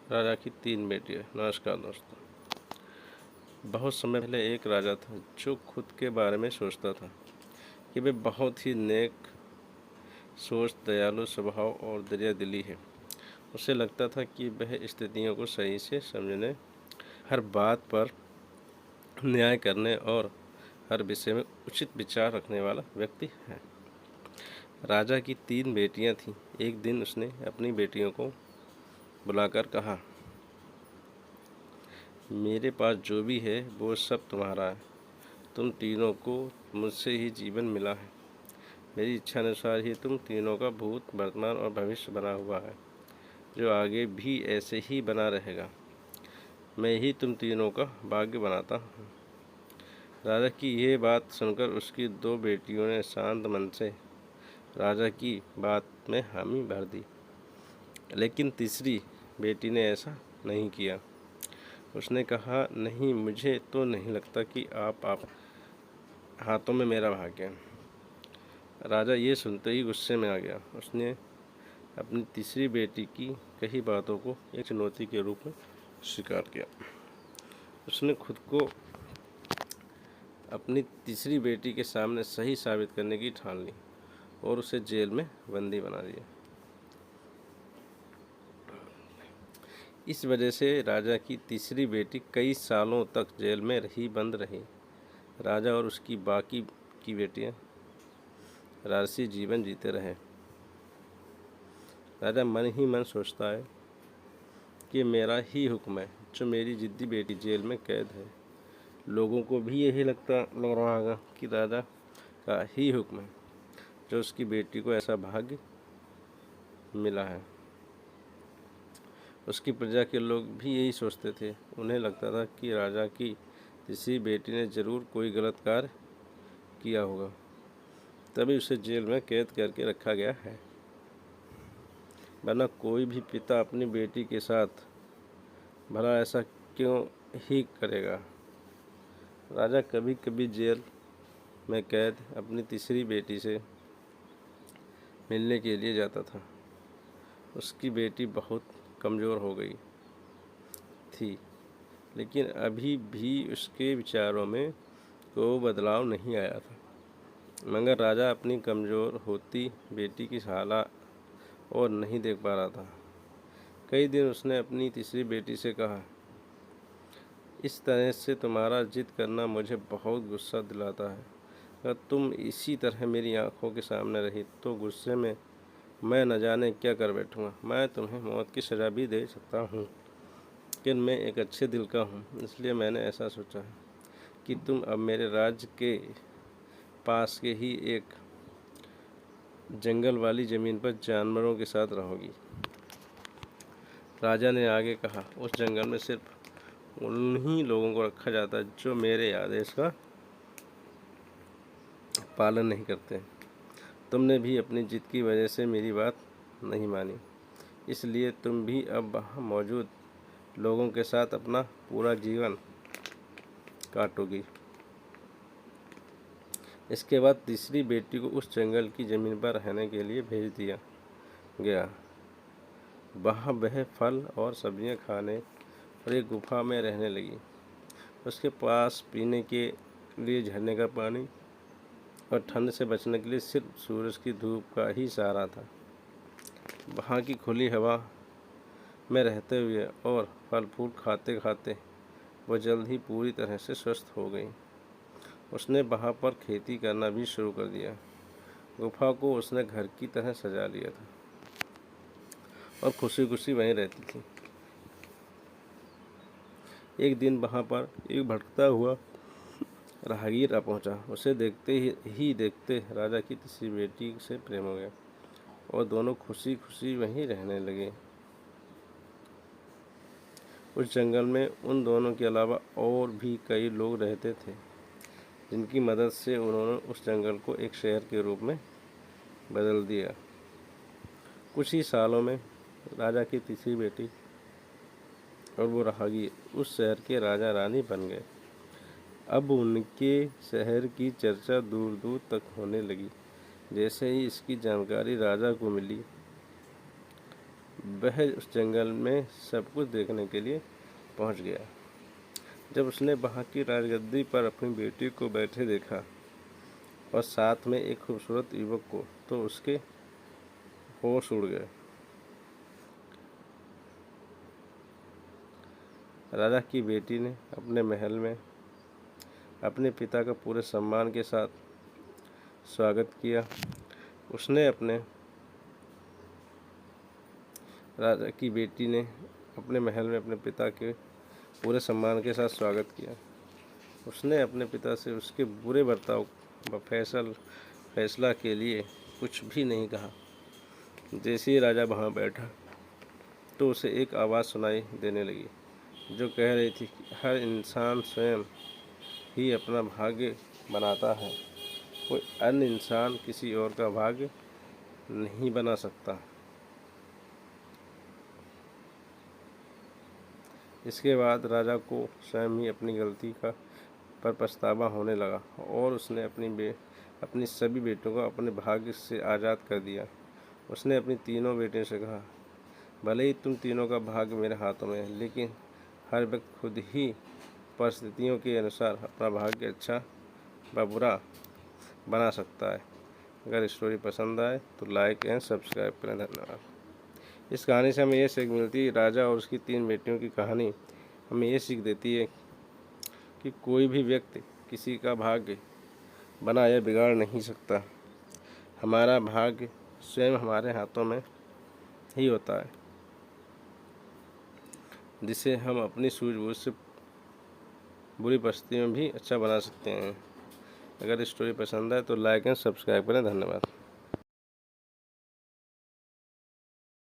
राजा की 3 बेटियां। नमस्कार दोस्तों। बहुत समय पहले एक राजा था जो खुद के बारे में सोचता था कि वे बहुत ही नेक सोच, दयालु स्वभाव और दरिया दिली है। उसे लगता था कि वह स्थितियों को सही से समझने, हर बात पर न्याय करने और हर विषय में उचित विचार रखने वाला व्यक्ति है। राजा की 3 बेटियां थीं। एक दिन उसने अपनी बेटियों को बुलाकर कहा, मेरे पास जो भी है वो सब तुम्हारा है। तुम तीनों को मुझसे ही जीवन मिला है। मेरी इच्छा अनुसार ही तुम तीनों का भूत, वर्तमान और भविष्य बना हुआ है, जो आगे भी ऐसे ही बना रहेगा। मैं ही तुम तीनों का भाग्य बनाता हूँ। राजा की यह बात सुनकर उसकी 2 बेटियों ने शांत मन से राजा की बात में हामी भर दी, लेकिन तीसरी बेटी ने ऐसा नहीं किया। उसने कहा, नहीं, मुझे तो नहीं लगता कि आप हाथों में मेरा भाग्य है। राजा ये सुनते ही गुस्से में आ गया। उसने अपनी तीसरी बेटी की कही बातों को एक चुनौती के रूप में स्वीकार किया। उसने खुद को अपनी तीसरी बेटी के सामने सही साबित करने की ठान ली और उसे जेल में बंदी बना दिया। इस वजह से राजा की तीसरी बेटी कई सालों तक जेल में बंद रही। राजा और उसकी बाकी की बेटियां राजसी जीवन जीते रहे। राजा मन ही मन सोचता है कि मेरा ही हुक्म है जो मेरी जिद्दी बेटी जेल में कैद है। लोगों को भी यही लग रहा होगा कि राजा का ही हुक्म है जो उसकी बेटी को ऐसा भाग्य मिला है। उसकी प्रजा के लोग भी यही सोचते थे। उन्हें लगता था कि राजा की तीसरी बेटी ने जरूर कोई गलत कार्य किया होगा, तभी उसे जेल में कैद करके रखा गया है। वरना कोई भी पिता अपनी बेटी के साथ भला ऐसा क्यों ही करेगा। राजा कभी कभी जेल में कैद अपनी तीसरी बेटी से मिलने के लिए जाता था। उसकी बेटी बहुत कमज़ोर हो गई थी, लेकिन अभी भी उसके विचारों में कोई बदलाव नहीं आया था। मगर राजा अपनी कमज़ोर होती बेटी की हालत और नहीं देख पा रहा था। कई दिन उसने अपनी तीसरी बेटी से कहा, इस तरह से तुम्हारा जिद करना मुझे बहुत गुस्सा दिलाता है। अगर तुम इसी तरह मेरी आंखों के सामने रही तो गुस्से में मैं न जाने क्या कर बैठूंगा। मैं तुम्हें मौत की सज़ा भी दे सकता हूँ, लेकिन मैं एक अच्छे दिल का हूँ, इसलिए मैंने ऐसा सोचा है कि तुम अब मेरे राज्य के पास के ही एक जंगल वाली ज़मीन पर जानवरों के साथ रहोगी। राजा ने आगे कहा, उस जंगल में सिर्फ उन्हीं लोगों को रखा जाता है जो मेरे आदेश का पालन नहीं करते। तुमने भी अपनी जिद की वजह से मेरी बात नहीं मानी, इसलिए तुम भी अब वहाँ मौजूद लोगों के साथ अपना पूरा जीवन काटोगी। इसके बाद तीसरी बेटी को उस जंगल की ज़मीन पर रहने के लिए भेज दिया गया। वहाँ वह फल और सब्जियाँ खाने और एक गुफा में रहने लगी। उसके पास पीने के लिए झरने का पानी और ठंड से बचने के लिए सिर्फ सूरज की धूप का ही सहारा था। वहाँ की खुली हवा में रहते हुए और फल फूल खाते खाते वह जल्द ही पूरी तरह से स्वस्थ हो गई। उसने वहाँ पर खेती करना भी शुरू कर दिया। गुफा को उसने घर की तरह सजा लिया था और खुशी खुशी वहीं रहती थी। एक दिन वहाँ पर एक भटकता हुआ राहगीर आ पहुँचा। उसे देखते ही देखते राजा की तीसरी बेटी से प्रेम हो गया और दोनों खुशी खुशी वहीं रहने लगे। उस जंगल में उन दोनों के अलावा और भी कई लोग रहते थे, जिनकी मदद से उन्होंने उस जंगल को एक शहर के रूप में बदल दिया। कुछ ही सालों में राजा की तीसरी बेटी और वो राहगीर उस शहर के राजा रानी बन गए। अब उनके शहर की चर्चा दूर दूर तक होने लगी। जैसे ही इसकी जानकारी राजा को मिली, वह उस जंगल में सब कुछ देखने के लिए पहुंच गया। जब उसने वहां की राजगद्दी पर अपनी बेटी को बैठे देखा और साथ में एक खूबसूरत युवक को, तो उसके होश उड़ गए। राजा की बेटी ने अपने महल में अपने पिता का पूरे सम्मान के साथ स्वागत किया। राजा की बेटी ने अपने महल में अपने पिता के पूरे सम्मान के साथ स्वागत किया। उसने अपने पिता से उसके बुरे बर्ताव व फैसला के लिए कुछ भी नहीं कहा। जैसे ही राजा वहाँ बैठा तो उसे एक आवाज़ सुनाई देने लगी, जो कह रही थी कि हर इंसान स्वयं ही अपना भाग्य बनाता है, कोई अन्य इंसान किसी और का भाग्य नहीं बना सकता। इसके बाद राजा को स्वयं ही अपनी गलती पर पछतावा होने लगा और उसने अपनी सभी बेटों को अपने भाग्य से आज़ाद कर दिया। उसने अपनी तीनों बेटियों से कहा, भले ही तुम तीनों का भाग्य मेरे हाथों में है, लेकिन हर व्यक्ति खुद ही परिस्थितियों के अनुसार अपना भाग्य अच्छा व बुरा बना सकता है। अगर स्टोरी पसंद आए तो लाइक एंड सब्सक्राइब करें। धन्यवाद। इस कहानी से हमें ये सीख मिलती है, राजा और उसकी 3 बेटियों की कहानी हमें ये सीख देती है कि कोई भी व्यक्ति किसी का भाग्य बना या बिगाड़ नहीं सकता। हमारा भाग्य स्वयं हमारे हाथों में ही होता है, जिसे हम अपनी सूझबूझ से बुरी परिस्थितियों में भी अच्छा बना सकते हैं। अगर स्टोरी पसंद आए तो लाइक एंड सब्सक्राइब करें। धन्यवाद।